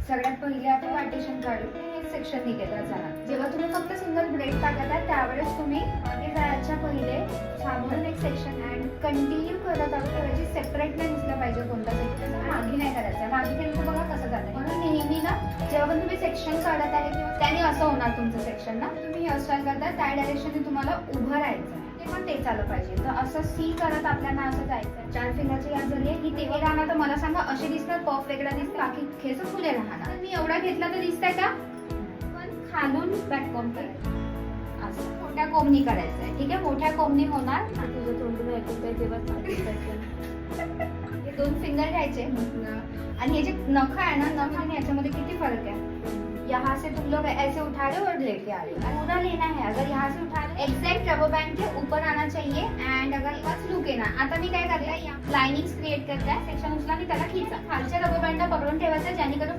सगळ्यात पहिले आपण पार्टिशन काढू, हे सेक्शन निघेल जाणार. जेव्हा तुम्ही फक्त सिंगल ब्रेड टाकत आहे त्यावेळेस तुम्ही मागे जायच्या पहिले साबून एक सेक्शन अँड कंटिन्यू करत आहोत. त्याची सेपरेट नाही दिसलं पाहिजे कोणता सेक्शन, मागे नाही करायचं. मागे केलं तर बघा कसं जातं. म्हणून नेहमी ना जेव्हा पण तुम्ही सेक्शन काढत आहे किंवा त्याने असं होणार तुमचं सेक्शन ना, तुम्ही हेअरस्टाईल करता त्या डायरेक्शनने तुम्हाला उभं राहायचं आहे, ते पण तेच आलं पाहिजे. तर असं सी करत आपल्याला असं जायचं. 4 फिंगरची याद झाली आहे. ही तेव्हा राहणार तर मला सांगा असे दिसणार, पफ वेगळा दिसतं, बाकी खेच फुले राहणार. मी एवढा घेतला तर दिसतंय का, पण खालून बॅक कॉम करायचं, असं मोठ्या कोमनी करायचं आहे. ठीक आहे, मोठ्या कोमनी होणार. तुझं तोंडून ऐकत आहे तेव्हा हे 2 फिंगर घ्यायचे आणि हे जे नख आहे ना, नख आणि याच्यामध्ये किती फरक आहे. यहाँ से तुम लोग ऐसे उठा रहे हो और लेके आ रहे हो, पूरा लेना है. अगर यहाँ से उठा रहे एक्जैक्ट रबर बैंड के ऊपर आना चाहिए एंड अगर बस लुक येणार. आता मी काय करते, लाइनिंग्स क्रिएट करते आहे. सेक्शन उचला आणि त्याला खिचा. खालच्या रबर बँडला पकडून ठेवायचं जेणेकरून